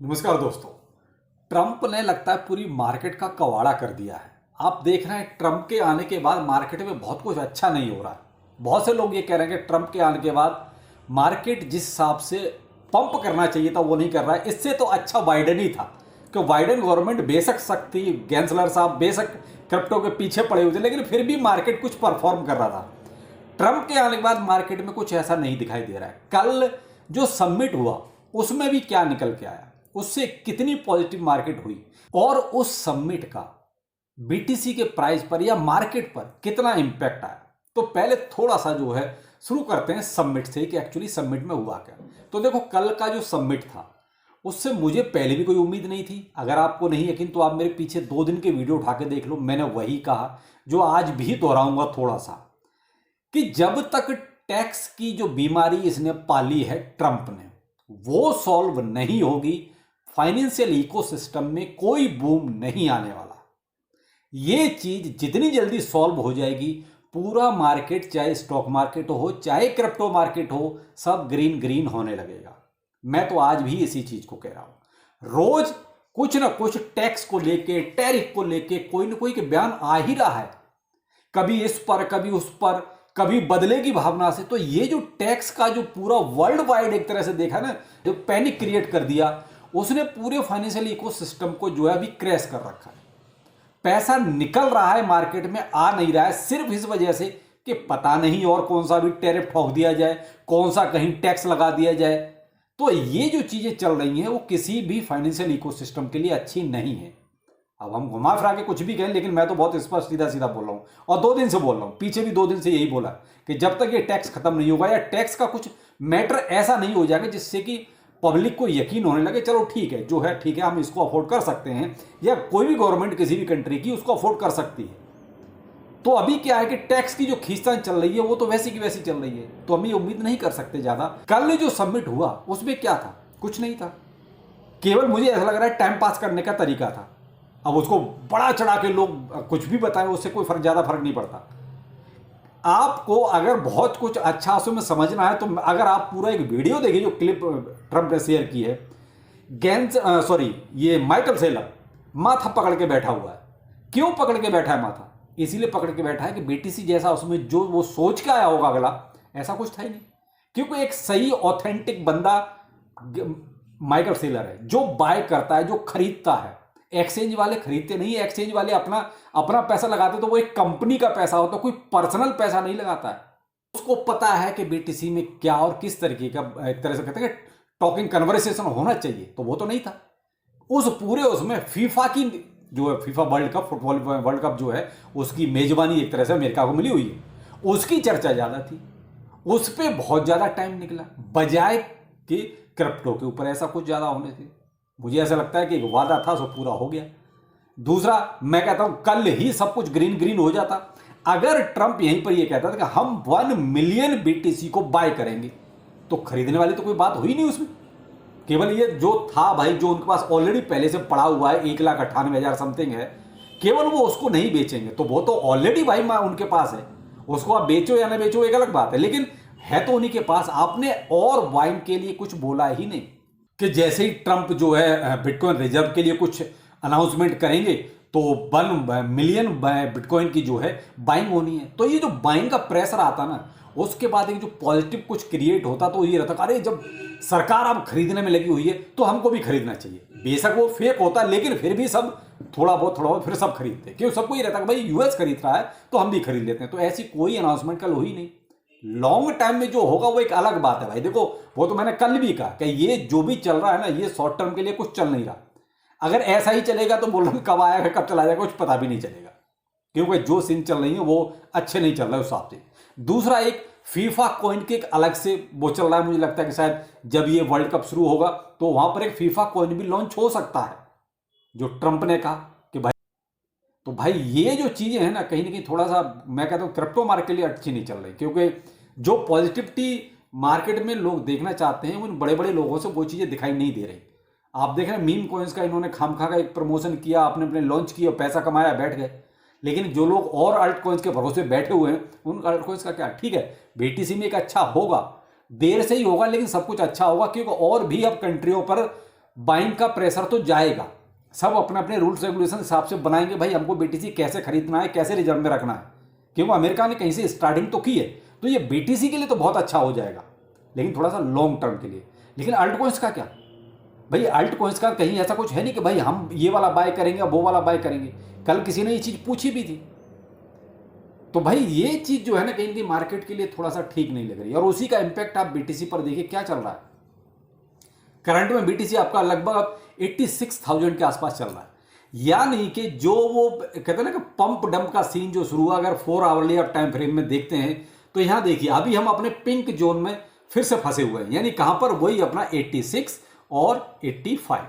नमस्कार दोस्तों। ट्रंप ने लगता है पूरी मार्केट का कवाड़ा कर दिया है। आप देख रहे हैं ट्रंप के आने के बाद मार्केट में बहुत कुछ अच्छा नहीं हो रहा है। बहुत से लोग ये कह रहे हैं कि ट्रंप के आने के बाद मार्केट जिस हिसाब से पंप करना चाहिए था वो नहीं कर रहा है। इससे तो अच्छा बाइडेन ही था कि बाइडेन गवर्नमेंट बेशक सख्त थी, गैंसलर साहब बेशक क्रिप्टो के पीछे पड़े हुए थे, लेकिन फिर भी मार्केट कुछ परफॉर्म कर रहा था। ट्रंप के आने के बाद मार्केट में कुछ ऐसा नहीं दिखाई दे रहा है। कल जो समिट हुआ उसमें भी क्या निकल के आया, उससे कितनी पॉजिटिव मार्केट हुई और उस समिट का बीटीसी के प्राइस पर या मार्केट पर कितना इंपैक्ट आया। तो पहले थोड़ा सा जो है शुरू करते हैं समिट से कि एक्चुअली समिट में हुआ क्या। तो देखो, कल का जो समिट था उससे मुझे पहले भी कोई उम्मीद नहीं थी। अगर आपको नहीं यकीन तो आप मेरे पीछे 2 दिन के वीडियो उठा के देख लो, मैंने वही कहा जो आज भी दोहराऊंगा थोड़ा सा, कि जब तक टैक्स की जो बीमारी इसने पाली है ट्रंप ने वो सॉल्व नहीं होगी, फाइनेंशियल इकोसिस्टम में कोई बूम नहीं आने वाला। ये चीज जितनी जल्दी सॉल्व हो जाएगी, पूरा मार्केट चाहे स्टॉक मार्केट हो चाहे क्रिप्टो मार्केट हो, सब ग्रीन ग्रीन होने लगेगा। मैं तो आज भी इसी चीज को कह रहा हूं। रोज कुछ ना कुछ टैक्स को लेके, टैरिफ को लेके कोई ना कोई के बयान आ ही रहा है, कभी इस पर कभी उस पर, कभी बदले की भावना से। तो ये जो टैक्स का जो पूरा वर्ल्ड वाइड एक तरह से देखा ना, जो पैनिक क्रिएट कर दिया, उसने पूरे फाइनेंशियल इकोसिस्टम को जो है अभी क्रैश कर रखा है। पैसा निकल रहा है मार्केट में, आ नहीं रहा है, सिर्फ इस वजह से कि पता नहीं और कौन सा भी टैरिफ ठोक दिया जाए, कौन सा कहीं टैक्स लगा दिया जाए। तो ये जो चीजें चल रही हैं वो किसी भी फाइनेंशियल इकोसिस्टम के लिए अच्छी नहीं है। अब हम घुमा फिरा के कुछ भी कहें, लेकिन मैं तो बहुत स्पष्ट सीधा सीधा बोल रहा हूं और 2 दिन से बोल रहा हूं, पीछे भी 2 दिन से यही बोला कि जब तक ये टैक्स खत्म नहीं होगा या टैक्स का कुछ मैटर ऐसा नहीं हो जाएगा जिससे कि पब्लिक को यकीन होने लगे चलो ठीक है, जो है ठीक है, हम इसको अफोर्ड कर सकते हैं, या कोई भी गवर्नमेंट किसी भी कंट्री की उसको अफोर्ड कर सकती है। तो अभी क्या है कि टैक्स की जो खींचतान चल रही है वो तो वैसी की वैसी चल रही है, तो हम ये उम्मीद नहीं कर सकते ज्यादा। कल जो सबमिट हुआ उसमें क्या था, कुछ नहीं था, केवल मुझे ऐसा लग रहा है टाइम पास करने का तरीका था। अब उसको बड़ा चढ़ा के लोग कुछ भी बताएं, उससे कोई ज्यादा फर्क नहीं पड़ता। आपको अगर बहुत कुछ अच्छा उसमें समझना है तो अगर आप पूरा एक वीडियो देखिए जो क्लिप ट्रंप ने शेयर की है, ये माइकल सेलर माथा पकड़ के बैठा हुआ है। क्यों पकड़ के बैठा है माथा? इसीलिए पकड़ के बैठा है कि बीटीसी जैसा उसमें जो वो सोच के आया होगा अगला, ऐसा कुछ था ही नहीं। क्योंकि एक सही ऑथेंटिक बंदा माइकल सेलर है, जो बाय करता है, जो खरीदता है। एक्सचेंज वाले खरीदते नहीं, एक्सचेंज वाले अपना अपना पैसा लगाते तो वो एक कंपनी का पैसा होता, कोई पर्सनल पैसा नहीं लगाता है। उसको पता है कि बीटीसी में क्या और किस तरीके का, एक तरह से कहते हैं कि टॉकिंग कन्वर्सेशन होना चाहिए, तो वो तो नहीं था। उस पूरे उसमें फीफा की जो है, FIFA world cup, football world cup जो है, उसकी मेजबानी एक तरह से अमेरिका को मिली हुई है, उसकी चर्चा ज्यादा थी, उस पर बहुत ज्यादा टाइम निकला, बजाय कि क्रिप्टो के ऊपर ऐसा कुछ ज्यादा होने थे। मुझे ऐसा लगता है कि एक वादा था सो पूरा हो गया। दूसरा, मैं कहता हूं कल ही सब कुछ ग्रीन ग्रीन हो जाता अगर ट्रंप यहीं पर यह कहता था कि हम 1 मिलियन बीटीसी को बाय करेंगे, तो खरीदने वाली तो कोई बात हुई नहीं उसमें। केवल ये जो था भाई, जो उनके पास ऑलरेडी पहले से पड़ा हुआ है 1,98,000 समथिंग है, केवल वो उसको नहीं बेचेंगे, तो वो तो ऑलरेडी भाई उनके पास है। उसको आप बेचो या ना बेचो एक अलग बात है, लेकिन है तो उन्हीं के पास। आपने और बाइंग के लिए कुछ बोला ही नहीं कि जैसे ही ट्रंप जो है बिटकॉइन रिजर्व के लिए कुछ अनाउंसमेंट करेंगे तो 1 मिलियन बिटकॉइन की जो है बाइंग होनी है। तो ये जो बाइंग का प्रेशर आता ना, उसके बाद एक जो पॉजिटिव कुछ क्रिएट होता, तो ये रहता अरे जब सरकार अब खरीदने में लगी हुई है तो हमको भी खरीदना चाहिए। बेशक वो फेक होता, लेकिन फिर भी सब थोड़ा बहुत फिर सब खरीदते हैं, क्योंकि सबको ये रहता कि भाई यूएस खरीद रहा है तो हम भी खरीद लेते हैं। तो ऐसी कोई अनाउंसमेंट कल हुई नहीं। लॉन्ग टाइम में जो होगा वो एक अलग बात है भाई। देखो, वो तो मैंने कल भी कहा कि ये जो भी चल रहा है ना, ये शॉर्ट टर्म के लिए कुछ चल नहीं रहा। अगर ऐसा ही चलेगा तो बोल रहा हूं कब आएगा कब चला जाएगा कुछ पता भी नहीं चलेगा, क्योंकि जो सीन चल रही है वो अच्छे नहीं चल रहा है उस हिसाब से। दूसरा, एक फीफा कॉइन के एक अलग से वो चल रहा है। मुझे लगता है कि शायद जब ये वर्ल्ड कप शुरू होगा तो वहां पर एक फीफा कॉइन भी लॉन्च हो सकता है, जो ट्रंप ने कहा कि भाई। तो भाई ये जो चीजें हैं ना, कहीं ना कहीं थोड़ा सा मैं कहता हूं क्रिप्टो मार्केट के लिए अच्छी नहीं चल रही, क्योंकि जो पॉजिटिविटी मार्केट में लोग देखना चाहते हैं उन बड़े बड़े लोगों से वो चीजें दिखाई नहीं दे रही। आप देख रहे हैं मीम कॉइन्स का इन्होंने खामखा का एक प्रमोशन किया, अपने अपने लॉन्च किया, पैसा कमाया, बैठ गए। लेकिन जो लोग और अल्ट कॉइन्स के भरोसे बैठे हुए हैं, उन अल्ट कॉइन्स का क्या? ठीक है, बीटीसी में एक अच्छा होगा, देर से ही होगा, लेकिन सब कुछ अच्छा होगा, क्योंकि और भी अब कंट्रियों पर बाइंग का प्रेशर तो जाएगा, सब अपने अपने रूल्स रेगुलेशन हिसाब से बनाएंगे भाई हमको बीटीसी कैसे खरीदना है, कैसे रिजर्व में रखना है, क्योंकि अमेरिका ने कहीं से स्टार्टिंग तो की है। तो ये बीटीसी के लिए तो बहुत अच्छा हो जाएगा, लेकिन थोड़ा सा लॉन्ग टर्म के लिए। लेकिन अल्ट कॉइंस का क्या भाई, अल्ट कॉइंस का कहीं ऐसा कुछ है नहीं कि भाई हम ये वाला बाय करेंगे वो वाला बाय करेंगे। कल किसी ने ये चीज़ पूछी भी थी। तो भाई ये चीज़ जो है ना कहीं मार्केट के लिए थोड़ा सा ठीक नहीं लग रही, और उसी का इंपैक्ट आप बीटीसी पर देखिए क्या चल रहा है। करंट में बीटीसी आपका लगभग 86,000 के आसपास चल रहा है, यानी कि जो वो कहते हैं ना कि पंप डंप का सीन जो शुरू हुआ, अगर 4 आवरली आप टाइम फ्रेम में देखते हैं तो यहां देखिए अभी हम अपने पिंक जोन में फिर से फंसे हुए हैं, यानी कहां पर, वही अपना 86 और 85,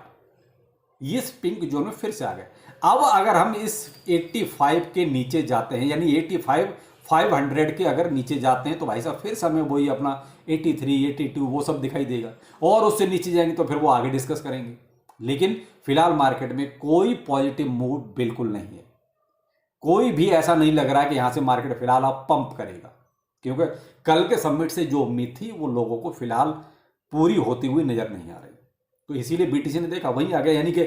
इस पिंक जोन में फिर से आ गए। अब अगर हम इस 85 के नीचे जाते हैं, यानी 500 के अगर नीचे जाते हैं तो भाई साहब फिर से हमें वही अपना 83, 82 वो सब दिखाई देगा, और उससे नीचे जाएंगे तो फिर वो आगे डिस्कस करेंगे। लेकिन फिलहाल मार्केट में कोई पॉजिटिव मूड बिल्कुल नहीं है, कोई भी ऐसा नहीं लग रहा है कि यहां से मार्केट फिलहाल आप पंप करेगा, क्योंकि कल के समिट से जो उम्मीद थी वो लोगों को फिलहाल पूरी होती हुई नजर नहीं आ रही। तो इसीलिए बीटीसी ने देखा वहीं आ गया, यानी कि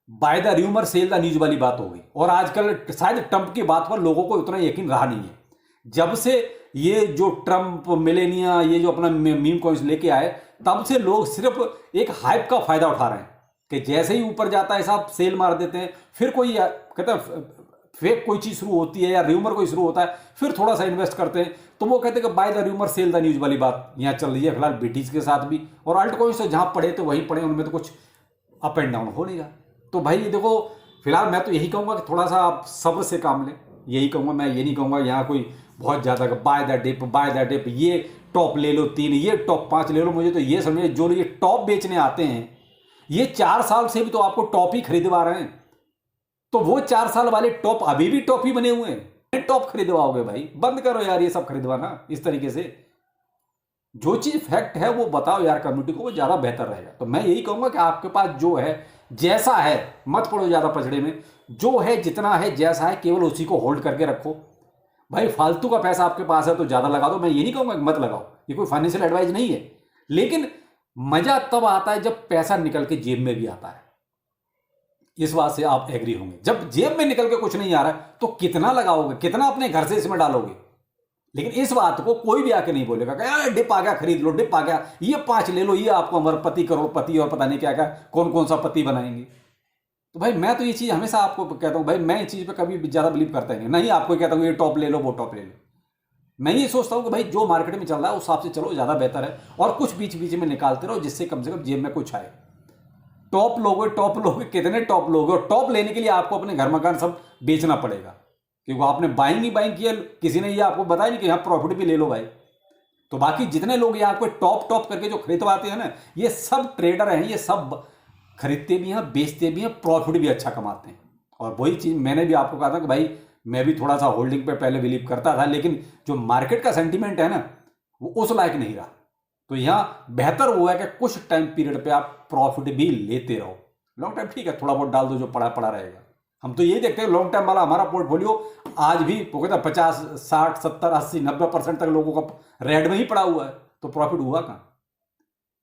by the rumour sell the news वाली बात हो गई। और आजकल शायद ट्रंप की बात पर लोगों को उतना यकीन रहा नहीं है। जब से ये जो ट्रंप मिलेनिया ये जो अपना मीम कॉइन्स लेके आए, तब से लोग सिर्फ एक हाइप का फायदा उठा रहे हैं कि जैसे ही ऊपर जाता है साहब सेल मार देते हैं, फिर कोई कहते हैं फेक कोई चीज शुरू होती है या र्यूमर कोई शुरू होता है, फिर थोड़ा सा इन्वेस्ट करते हैं, तो वो कहते हैं कि by the rumour sell the news वाली बात यहाँ चल रही है फिलहाल बीटीसी के साथ भी। और अल्ट कॉइन्स तो जहां पड़े तो वहीं पड़े, उनमें तो कुछ अप एंड डाउन हो नहीं रहा। तो भाई देखो फिलहाल मैं तो यही कहूंगा कि थोड़ा सा आप सब्र से काम लें, यही कहूंगा मैं, ये नहीं कहूंगा यहाँ कोई बहुत ज्यादा बाय द डिप, ये टॉप ले लो 3, ये टॉप 5 ले लो। मुझे तो ये समझिए जो ये टॉप बेचने आते हैं ये 4 साल से भी तो आपको टॉप ही खरीदवा रहे हैं, तो वो 4 साल वाले टॉप अभी भी टॉप ही बने हुए हैं, टॉप खरीदवाओगे भाई, बंद करो यार ये सब खरीदवाना इस तरीके से। जो चीज फैक्ट है वो बताओ यार कम्युनिटी को, वो ज्यादा बेहतर रहेगा। तो मैं यही कहूंगा कि आपके पास जो है जैसा है मत पड़ो ज्यादा पचड़े में, जो है जितना है जैसा है केवल उसी को होल्ड करके रखो। भाई फालतू का पैसा आपके पास है तो ज्यादा लगा दो, मैं ये नहीं कहूंगा कि मत लगाओ, ये कोई फाइनेंशियल एडवाइस नहीं है, लेकिन मजा तब आता है जब पैसा निकल के जेब में भी आता है। इस बात से आप एग्री होंगे, जब जेब में निकल के कुछ नहीं आ रहा है तो कितना लगाओगे, कितना अपने घर से इसमें डालोगे। लेकिन इस बात को कोई भी आके नहीं बोलेगा कि डिप आ गया खरीद लो, डिप आ गया ये 5 ले लो, ये आपको अमरपति करोड़पति और पता नहीं क्या क्या कौन कौन सा पति बनाएंगे। तो भाई मैं तो ये चीज हमेशा आपको कहता हूं भाई, मैं इस चीज पे कभी ज्यादा बिलीव करता ही नहीं आपको कहता हूं ये टॉप ले लो वो टॉप ले लो। मैं ये सोचता हूं कि भाई जो मार्केट में चल रहा है उस हिसाब से चलो, ज्यादा बेहतर है, और कुछ बीच बीच में निकालते रहो जिससे कम से कम जेब में कुछ आए। टॉप लोगे कितने टॉप लोगे, और टॉप लेने के लिए आपको अपने घर मकान सब बेचना पड़ेगा, क्योंकि आपने बाइंग ही बाइंग किया, किसी ने ये आपको बताया नहीं कि यहाँ प्रॉफिट भी ले लो भाई। तो बाकी जितने लोग ये आपको टॉप करके जो खरीदवाते हैं ना, ये सब ट्रेडर हैं, ये सब खरीदते भी हैं बेचते भी हैं, प्रॉफिट भी अच्छा कमाते हैं। और वही चीज मैंने भी आपको कहा था कि भाई मैं भी थोड़ा सा होल्डिंग पे पहले बिलीव करता था, लेकिन जो मार्केट का सेंटीमेंट है ना वो उस लायक नहीं रहा। तो यहाँ बेहतर हुआ है कि कुछ टाइम पीरियड पे आप प्रॉफिट भी लेते रहो। लॉन्ग टाइम ठीक है थोड़ा बहुत डाल दो जो पड़ा पड़ा रहेगा। हम तो यही देखते हैं लॉन्ग टाइम वाला हमारा पोर्टफोलियो आज भी 50, 60, 70, 80, 90% तक लोगों का रेड में ही पड़ा हुआ है। तो प्रॉफिट हुआ कहां?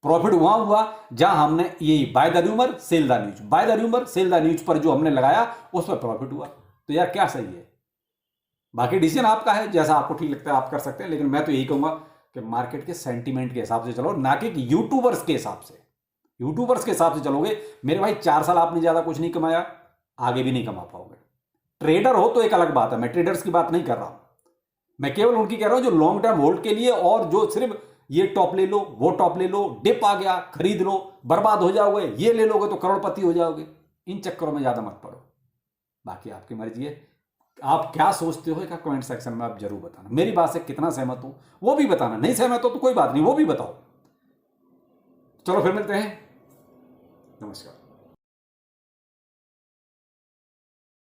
प्रॉफिट वहां हुआ जहां हमने यही by the rumour sell the news, by the rumour sell the news पर जो हमने लगाया उस पर प्रॉफिट हुआ। तो यार क्या सही है, बाकी डिसीजन आपका है, जैसा आपको ठीक लगता है आप कर सकते हैं, लेकिन मैं तो यही कहूंगा कि मार्केट के सेंटीमेंट के हिसाब से चलो, ना कि यूट्यूबर्स के हिसाब से। यूट्यूबर्स के हिसाब से चलोगे मेरे भाई 4 साल आपने ज्यादा कुछ नहीं कमाया, आगे भी नहीं कमा पाओगे। ट्रेडर हो तो एक अलग बात है, मैं ट्रेडर्स की बात नहीं कर रहा हूं, मैं केवल उनकी कह रहा हूं जो लॉन्ग टर्म होल्ड के लिए, और जो सिर्फ ये टॉप ले लो वो टॉप ले लो, डिप आ गया खरीद लो बर्बाद हो जाओगे, ये ले लोगे तो करोड़पति हो जाओगे। इन चक्करों में ज्यादा मत पड़ो। बाकी आपकी मर्जी है, आप क्या सोचते हो क्या कमेंट सेक्शन में आप जरूर बताना। मेरी बात से कितना सहमत हो वो भी बताना, नहीं सहमत हो तो कोई बात नहीं वो भी बताओ। चलो फिर मिलते हैं, नमस्कार।